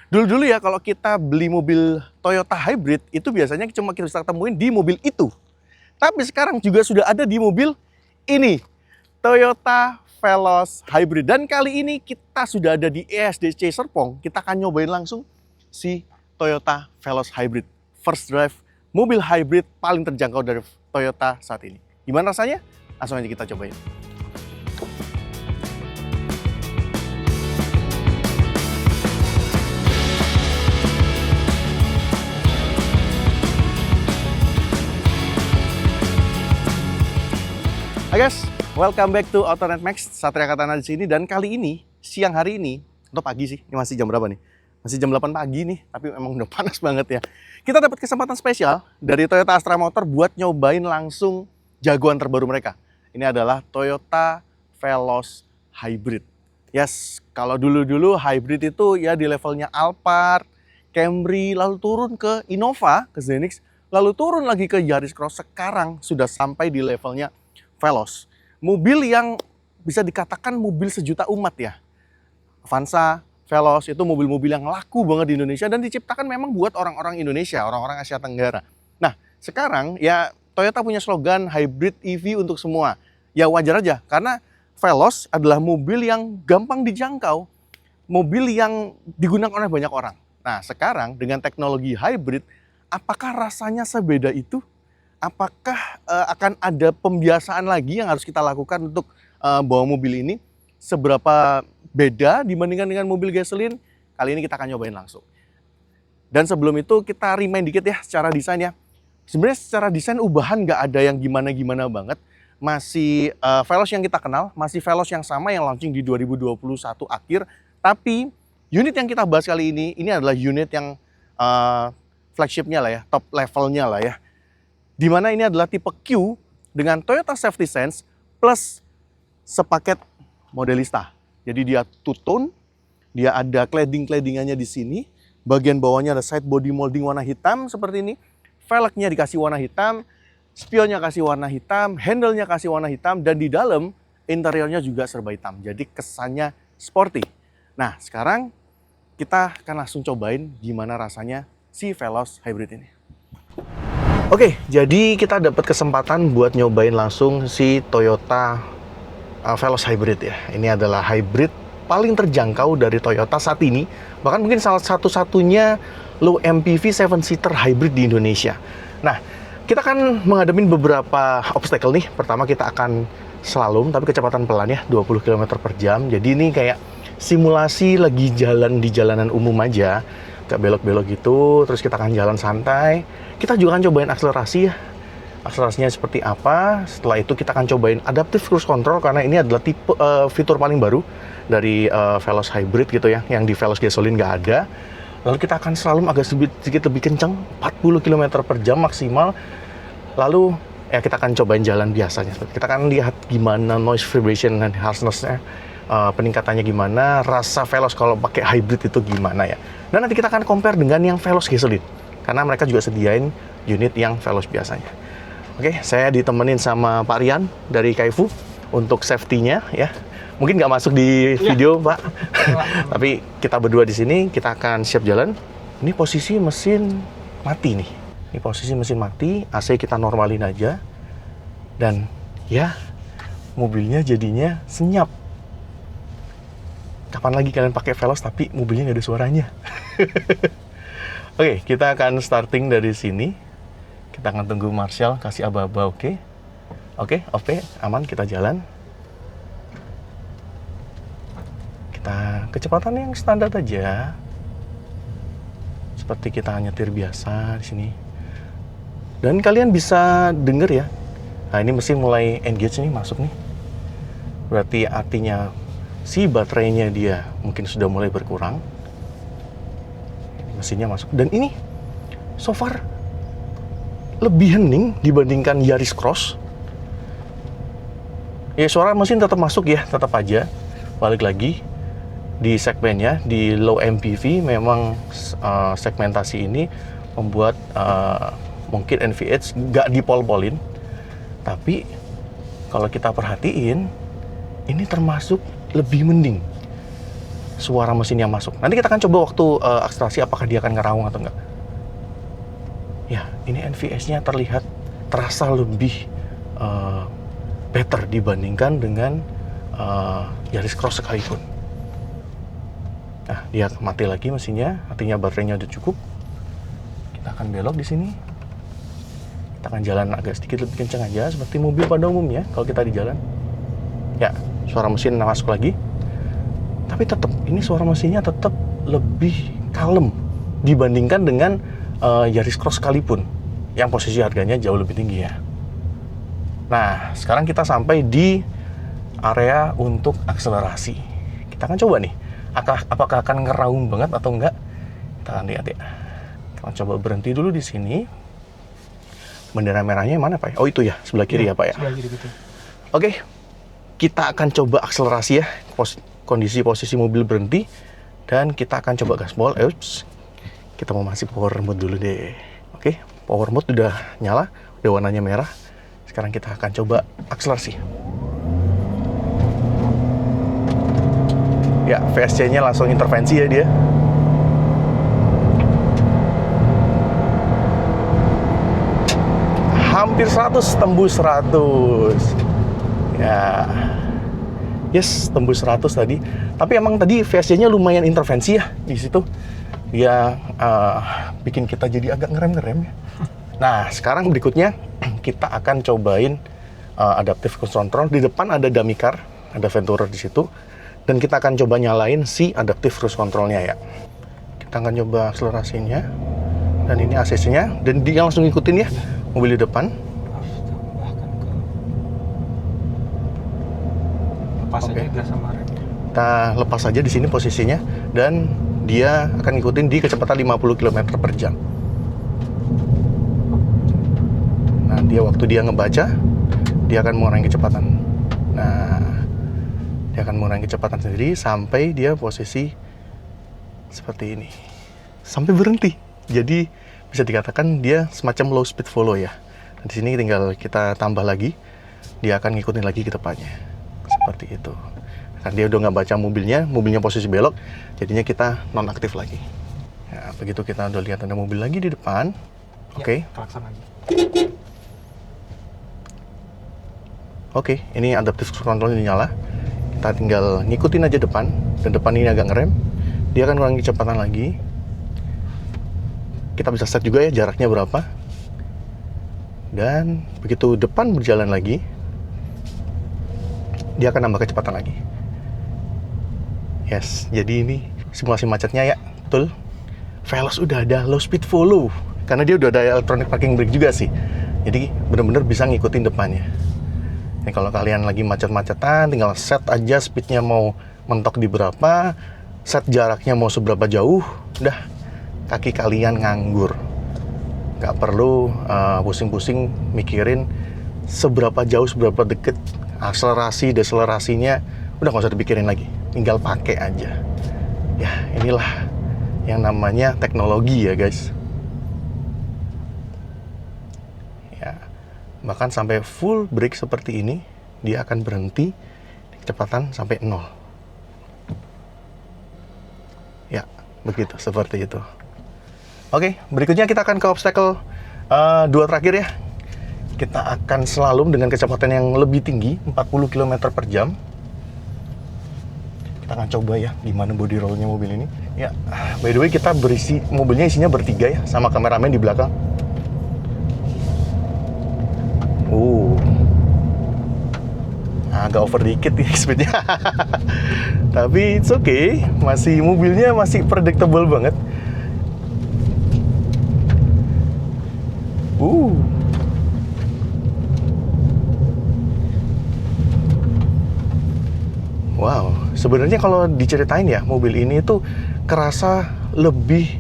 Dulu-dulu ya kalau kita beli mobil Toyota Hybrid itu biasanya cuma kita bisa temuin di mobil itu. Tapi sekarang juga sudah ada di mobil ini, Toyota Veloz Hybrid. Dan kali ini kita sudah ada di ESDC Serpong. Kita akan nyobain langsung si Toyota Veloz Hybrid. First drive mobil hybrid paling terjangkau dari Toyota saat ini. Gimana rasanya? Langsung aja kita cobain. Hai guys, welcome back to Autonet Max. Satria Katana di sini, dan kali ini siang hari ini atau pagi sih, ini masih jam berapa nih? Masih jam 8 pagi nih, tapi memang udah panas banget ya. Kita dapat kesempatan spesial dari Toyota Astra Motor buat nyobain langsung jagoan terbaru mereka. Ini adalah Toyota Veloz Hybrid. Yes, kalau dulu-dulu hybrid itu ya di levelnya Alphard, Camry, lalu turun ke Innova, ke Zenix, lalu turun lagi ke Yaris Cross. Sekarang sudah sampai di levelnya Veloz. Mobil yang bisa dikatakan mobil sejuta umat ya. Avanza, Veloz itu mobil-mobil yang laku banget di Indonesia dan diciptakan memang buat orang-orang Indonesia, orang-orang Asia Tenggara. Nah, sekarang ya Toyota punya slogan hybrid EV untuk semua. Ya wajar aja, karena Veloz adalah mobil yang gampang dijangkau, mobil yang digunakan oleh banyak orang. Nah, sekarang dengan teknologi hybrid, apakah rasanya sebeda itu? Apakah akan ada pembiasaan lagi yang harus kita lakukan untuk bawa mobil ini? Seberapa beda dibandingkan dengan mobil gasolin? Kali ini kita akan nyobain langsung. Dan sebelum itu kita remind dikit ya secara desain ya. Sebenarnya secara desain ubahan nggak ada yang gimana-gimana banget. Masih Veloz yang kita kenal, masih Veloz yang sama yang launching di 2021 akhir. Tapi unit yang kita bahas kali ini adalah unit yang flagshipnya lah ya, top levelnya lah ya. Dimana ini adalah tipe Q dengan Toyota Safety Sense plus sepaket Modelista. Jadi dia two-tone, dia ada cladding-claddingannya di sini. Bagian bawahnya ada side body molding warna hitam seperti ini. Velgnya dikasih warna hitam, spionnya kasih warna hitam, handle-nya kasih warna hitam, dan di dalam interiornya juga serba hitam. Jadi kesannya sporty. Nah, sekarang kita akan langsung cobain gimana rasanya si Veloz Hybrid ini. Oke, jadi kita dapat kesempatan buat nyobain langsung si Toyota Veloz Hybrid ya. Ini adalah hybrid paling terjangkau dari Toyota saat ini. Bahkan mungkin salah satu-satunya low MPV 7-seater hybrid di Indonesia. Nah, kita akan menghadapi beberapa obstacle nih. Pertama kita akan slalom, tapi kecepatan pelan ya, 20 km per jam. Jadi ini kayak simulasi lagi jalan di jalanan umum aja. Gak belok-belok gitu, terus kita akan jalan santai. Kita juga akan cobain akselerasi ya. Akselerasinya seperti apa. Setelah itu kita akan cobain adaptive cruise control, karena ini adalah tipe fitur paling baru dari Veloz Hybrid gitu ya, yang di Veloz gasolin nggak ada. Lalu kita akan slalom agak sedikit lebih kencang, 40 km per jam maksimal. Lalu ya kita akan cobain jalan biasanya. Kita akan lihat gimana noise vibration dan harshness-nya, peningkatannya gimana, rasa Veloz kalau pakai hybrid itu gimana ya. Dan nanti kita akan compare dengan yang Veloz gasolin, karena mereka juga sediain unit yang Veloz biasanya. Oke, saya ditemenin sama Pak Rian dari Kaifu untuk safety-nya ya. Mungkin nggak masuk di video, Pak. Tapi kita berdua di sini, kita akan siap jalan. Ini posisi mesin mati nih. Ini posisi mesin mati, AC kita normalin aja. Dan ya, mobilnya jadinya senyap. Kapan lagi kalian pakai Veloz tapi mobilnya nggak ada suaranya? Oke, kita akan starting dari sini. Kita akan tunggu Marshall kasih aba-aba, oke? Oke, aman, kita jalan. Kita kecepatan yang standar aja. Seperti kita nyetir biasa di sini. Dan kalian bisa denger ya. Nah, ini mesin mulai engage nih, masuk nih. Berarti artinya si baterainya dia mungkin sudah mulai berkurang. Mesinnya masuk. Dan ini so far lebih hening dibandingkan Yaris Cross. Ya, suara mesin tetap masuk ya, tetap aja. Balik lagi di segmennya, di low MPV memang segmentasi ini membuat mungkin NVH nggak dipol-polin. Tapi kalau kita perhatiin, ini termasuk lebih mending. suara mesin yang masuk. Nanti kita akan coba waktu akselerasi apakah dia akan ngeraung atau enggak. Ya, ini NVS-nya terasa lebih better dibandingkan dengan Yaris Cross sekalipun. Nah, dia mati lagi mesinnya, artinya baterainya udah cukup. Kita akan belok di sini. Kita akan jalan agak sedikit lebih kencang aja, seperti mobil pada umumnya kalau kita di jalan. Ya, suara mesin masuk lagi. Tapi tetap, ini suara mesinnya tetap lebih kalem dibandingkan dengan Yaris Cross sekalipun, yang posisi harganya jauh lebih tinggi ya. Nah, sekarang kita sampai di area untuk akselerasi. Kita akan coba nih, apakah akan ngeraung banget atau enggak. Kita akan lihat ya. Kita coba berhenti dulu di sini. Bendera merahnya mana Pak? Oh itu ya, sebelah kiri ya Pak ya? Sebelah kiri, betul. Oke, kita akan coba akselerasi ya. Kondisi posisi mobil berhenti. Dan kita akan coba gaspol. Kita mau masih power mode dulu deh. Oke, power mode udah nyala. Udah warnanya merah. Sekarang kita akan coba akselerasi. Ya, VSC-nya langsung intervensi ya dia. Hampir 100, tembus 100. Ya. Yes, tembus 100 tadi. Tapi emang tadi VSC-nya lumayan intervensi ya di situ. Dia bikin kita jadi agak ngerem-ngerem ya. Nah, sekarang berikutnya kita akan cobain adaptive cruise control. Di depan ada dummy car, ada Venturer di situ. Dan kita akan coba nyalain si adaptive cruise controlnya ya. Kita akan coba akselerasinya. Dan ini ACC-nya. Dan dia langsung ngikutin ya mobil di depan. Lepas aja gas sama rem. Kita lepas aja di sini posisinya. Dan dia akan ngikutin di kecepatan 50 km per jam. Nah, waktu dia ngebaca, dia akan mengurangi kecepatan. Nah, dia akan mengurangi kecepatan sendiri sampai dia posisi seperti ini. Sampai berhenti. Jadi bisa dikatakan dia semacam low speed follow ya. Dan di sini tinggal kita tambah lagi, dia akan ngikutin lagi ke depannya. Seperti itu. Karena dia udah nggak baca mobilnya posisi belok, jadinya kita nonaktif lagi. Ya, begitu kita udah lihat ada mobil lagi di depan. Oke. Klakson lagi. Oke, ini adaptive cruise control ini nyala. Kita tinggal ngikutin aja depan, dan depan ini agak ngerem. Dia akan ngurangi kecepatan lagi. Kita bisa set juga ya jaraknya berapa. Dan begitu depan berjalan lagi, dia akan nambah kecepatan lagi. Yes, jadi ini simulasi macetnya ya, betul. Veloz udah ada low speed follow, karena dia udah ada electronic parking brake juga sih. Jadi benar-benar bisa ngikutin depannya. Ini kalau kalian lagi macet-macetan, tinggal set aja speednya mau mentok di berapa, set jaraknya mau seberapa jauh, udah kaki kalian nganggur. Gak perlu pusing-pusing mikirin seberapa jauh, seberapa deket, akselerasi, deselerasinya, udah gak usah dipikirin lagi, tinggal pakai aja. Ya, inilah yang namanya teknologi ya guys. Bahkan sampai full brake seperti ini, dia akan berhenti kecepatan sampai 0. Ya, begitu, seperti itu. Oke, berikutnya kita akan ke obstacle 2 terakhir ya. Kita akan slalom dengan kecepatan yang lebih tinggi, 40 km per jam. Kita akan coba ya, gimana body roll-nya mobil ini. Ya, by the way kita mobilnya isinya bertiga ya, sama kameramen di belakang. Agak over dikit nih speednya. Tapi it's okay, mobilnya masih predictable banget. Wow, sebenarnya kalau diceritain ya, mobil ini tuh kerasa lebih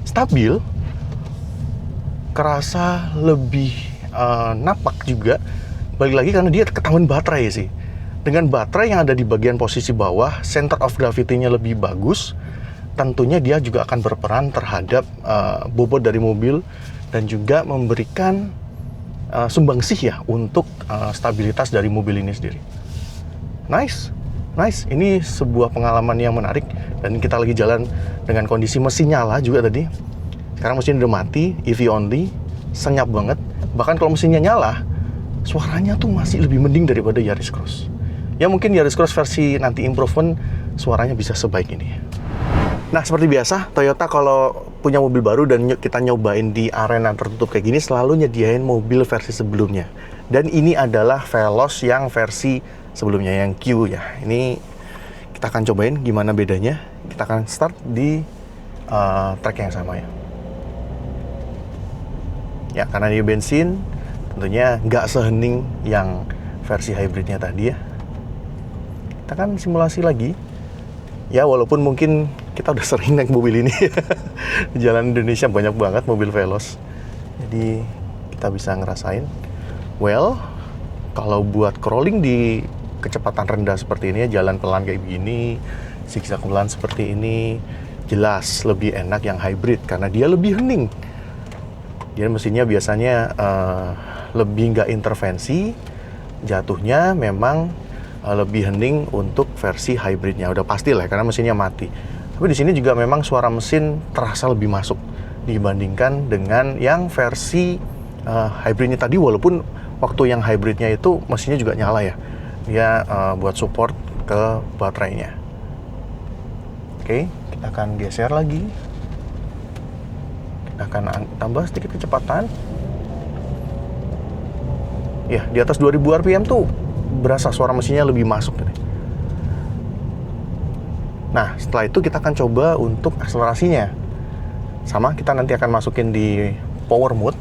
stabil, kerasa lebih napak juga. Balik lagi karena dia ketahuan baterai sih. Dengan baterai yang ada di bagian posisi bawah, center of gravity-nya lebih bagus. Tentunya dia juga akan berperan terhadap bobot dari mobil dan juga memberikan sumbangsih ya untuk stabilitas dari mobil ini sendiri. Nice. Nice, ini sebuah pengalaman yang menarik. Dan kita lagi jalan dengan kondisi mesin nyala juga tadi. Sekarang mesin udah mati, EV only, senyap banget. Bahkan kalau mesinnya nyala, suaranya tuh masih lebih mending daripada Yaris Cross. Ya mungkin Yaris Cross versi nanti improvement, suaranya bisa sebaik ini. Nah, seperti biasa, Toyota kalau punya mobil baru dan kita nyobain di arena tertutup kayak gini, selalu nyediain mobil versi sebelumnya. Dan ini adalah Veloz yang versi sebelumnya, yang Q ya. Ini kita akan cobain gimana bedanya. Kita akan start di track yang sama ya. Ya, karena ini bensin, tentunya nggak sehening yang versi hybridnya tadi ya. Kita akan simulasi lagi. Ya, walaupun mungkin kita udah sering naik mobil ini. Di jalan Indonesia banyak banget mobil Veloz. Jadi kita bisa ngerasain. Well, kalau buat crawling di kecepatan rendah seperti ini ya, jalan pelan kayak begini, zigzag pelan seperti ini, jelas lebih enak yang hybrid karena dia lebih hening. Dia mesinnya biasanya lebih nggak intervensi, jatuhnya memang lebih hening untuk versi hybridnya. Udah pasti lah karena mesinnya mati. Tapi di sini juga memang suara mesin terasa lebih masuk dibandingkan dengan yang versi hybridnya tadi, walaupun waktu yang hybridnya itu mesinnya juga nyala ya. Dia buat support ke baterainya. Oke, kita akan geser lagi. Kita akan tambah sedikit kecepatan. Ya, di atas 2000 rpm tuh berasa suara mesinnya lebih masuk. Nah, setelah itu kita akan coba untuk akselerasinya. Sama, kita nanti akan masukin di power mode.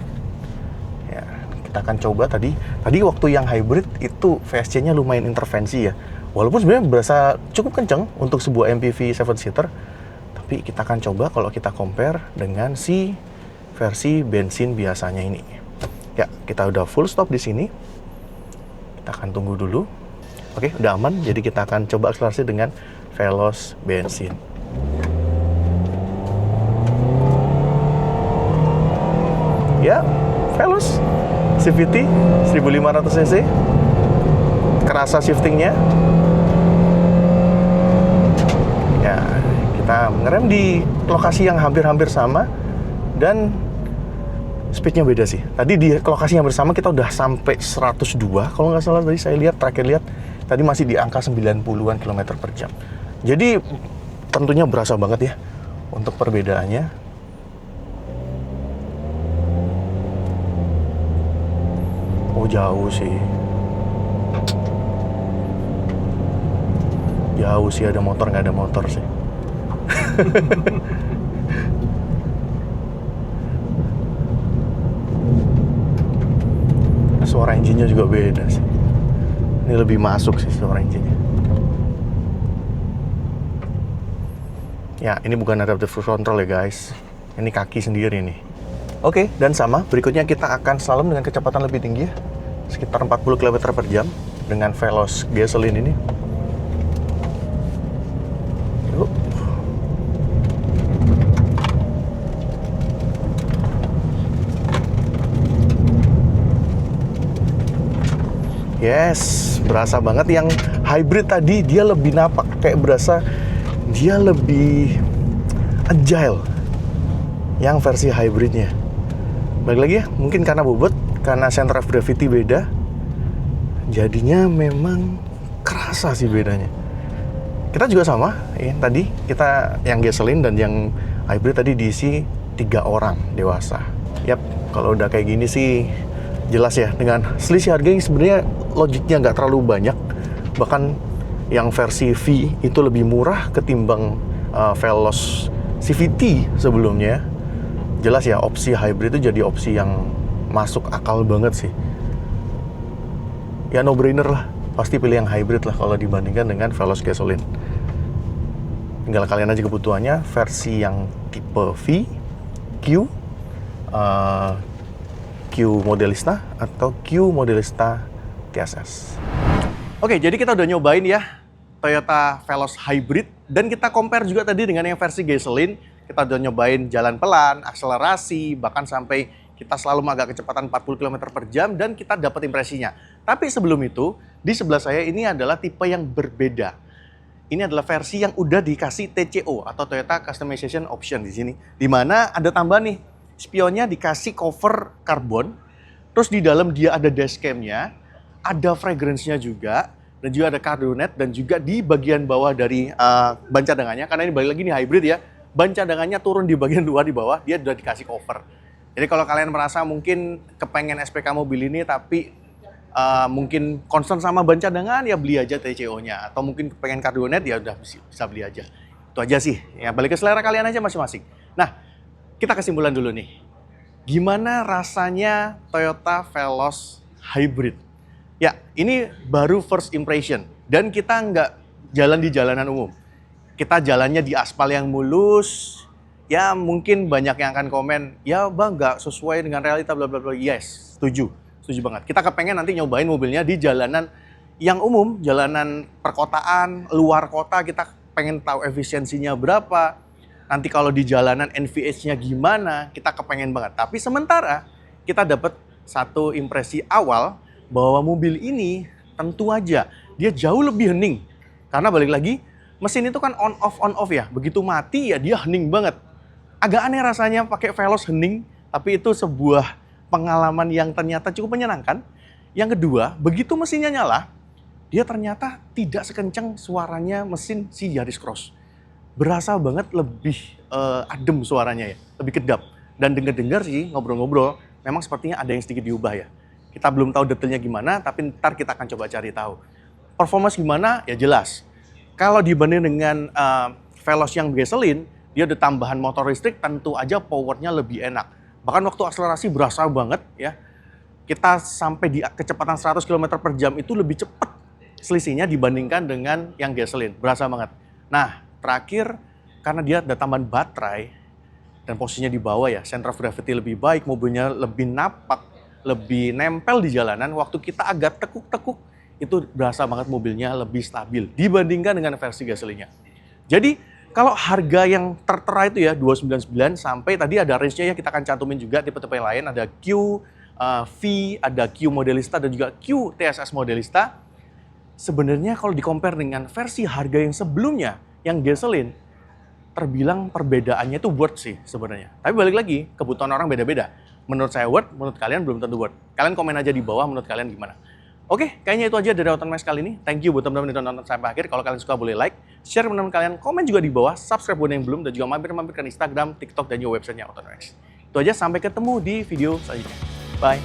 Ya, kita akan coba tadi waktu yang hybrid itu VSC-nya lumayan intervensi ya. Walaupun sebenarnya berasa cukup kenceng untuk sebuah MPV 7-seater, tapi kita akan coba kalau kita compare dengan si versi bensin biasanya ini. Ya, kita udah full stop di sini. Kita akan tunggu dulu. Oke, udah aman. Jadi kita akan coba akselerasi dengan Veloz bensin. Ya, Veloz CVT 1500 cc. Kerasa shiftingnya. Ya, kita ngerem di lokasi yang hampir-hampir sama dan speednya beda sih. Tadi di lokasi yang bersama kita udah sampai 102 kalau nggak salah, tadi saya lihat, terakhir lihat tadi masih di angka 90-an km per jam. Jadi tentunya berasa banget ya untuk perbedaannya. Oh, jauh sih. Jauh sih, ada motor nggak ada motor sih. Suara engine-nya juga beda sih. Ini lebih masuk sih suara engine-nya. Ya, ini bukan adaptive cruise control ya guys. Ini kaki sendiri nih. Oke, dan sama, berikutnya kita akan slalom dengan kecepatan lebih tinggi ya. Sekitar 40 km per jam dengan Veloz gasoline ini. Yuk. Yes, berasa banget. Yang hybrid tadi dia lebih napak, kayak berasa dia lebih agile yang versi hybridnya. Balik lagi ya, mungkin karena bobot, karena center of gravity beda, jadinya memang kerasa sih bedanya. Kita juga sama, ya, tadi kita yang gasoline dan yang hybrid tadi diisi 3 orang dewasa. Yap, kalau udah kayak gini sih jelas ya, dengan selisih harga yang sebenarnya logiknya nggak terlalu banyak. Bahkan yang versi V itu lebih murah ketimbang Veloz CVT sebelumnya. Jelas ya, opsi hybrid itu jadi opsi yang masuk akal banget sih. Ya no brainer lah, pasti pilih yang hybrid lah kalau dibandingkan dengan Veloz gasoline. Tinggal kalian aja kebutuhannya, versi yang tipe V, Q, Q Modelista atau Q Modelista TSS. Oke, jadi kita udah nyobain ya Toyota Veloz Hybrid, dan kita compare juga tadi dengan yang versi gasoline. Kita udah nyobain jalan pelan, akselerasi, bahkan sampai kita selalu agak kecepatan 40 km per jam, dan kita dapat impresinya. Tapi sebelum itu, di sebelah saya ini adalah tipe yang berbeda. ini adalah versi yang udah dikasih TCO atau Toyota Customization Option di sini. Di mana ada tambahan nih, spionnya dikasih cover karbon, terus di dalam dia ada dashcam-nya, ada fragrance-nya juga, dan juga ada cardonet, dan juga di bagian bawah dari ban cadangannya, karena ini balik lagi nih hybrid ya, ban cadangannya turun di bagian luar di bawah, dia udah dikasih cover. Jadi kalau kalian merasa mungkin kepengen SPK mobil ini tapi mungkin concern sama ban cadangan, ya beli aja TCO-nya. Atau mungkin pengen cardonet, ya udah bisa beli aja. Itu aja sih. Ya balik ke selera kalian aja masing-masing. Nah, kita kesimpulan dulu nih. Gimana rasanya Toyota Veloz Hybrid? Ya, ini baru first impression. Dan kita nggak jalan di jalanan umum. Kita jalannya di aspal yang mulus. Ya, mungkin banyak yang akan komen, ya bang nggak sesuai dengan realita bla bla bla. Yes, setuju. Setuju banget. Kita kepengen nanti nyobain mobilnya di jalanan yang umum, jalanan perkotaan, luar kota, kita pengen tahu efisiensinya berapa. Nanti kalau di jalanan NVH-nya gimana, kita kepengen banget. Tapi sementara kita dapat satu impresi awal bahwa mobil ini tentu aja dia jauh lebih hening. Karena balik lagi, mesin itu kan on off ya. Begitu mati ya dia hening banget. Agak aneh rasanya pakai Veloz hening, tapi itu sebuah pengalaman yang ternyata cukup menyenangkan. Yang kedua, begitu mesinnya nyala, dia ternyata tidak sekencang suaranya mesin si Yaris Cross. Berasa banget lebih adem suaranya ya, lebih kedap. Dan dengar-dengar sih ngobrol-ngobrol, memang sepertinya ada yang sedikit diubah ya. Kita belum tahu detailnya gimana, tapi ntar kita akan coba cari tahu. Performance gimana? Ya jelas. Kalau dibanding dengan Veloz yang gasolin, dia ada tambahan motor listrik, tentu aja powernya lebih enak. Bahkan waktu akselerasi berasa banget ya. Kita sampai di kecepatan 100 km per jam itu lebih cepat selisihnya dibandingkan dengan yang gasolin. Berasa banget. Nah, terakhir karena dia ada tambahan baterai dan posisinya di bawah ya, center of gravity lebih baik, mobilnya lebih napak, lebih nempel di jalanan. Waktu kita agak tekuk-tekuk, itu berasa banget mobilnya lebih stabil dibandingkan dengan versi gasolinnya. Jadi, kalau harga yang tertera itu ya 299 sampai tadi ada range-nya ya, kita akan cantumin juga tipe-tipe yang lain, ada Q, V, ada Q Modelista dan juga Q TSS Modelista. Sebenarnya kalau di-compare dengan versi harga yang sebelumnya, yang gasolin, terbilang perbedaannya itu worth sih sebenarnya. Tapi balik lagi, kebutuhan orang beda-beda. Menurut saya worth, menurut kalian belum tentu worth. Kalian komen aja di bawah menurut kalian gimana. Oke, kayaknya itu aja dari AutoNet kali ini. Thank you buat teman-teman yang nonton sampai akhir. Kalau kalian suka boleh like, share teman-teman kalian, komen juga di bawah, subscribe buat yang belum, dan juga mampir-mampir ke Instagram, TikTok, dan juga websitenya AutoNet. Itu aja, sampai ketemu di video selanjutnya. Bye!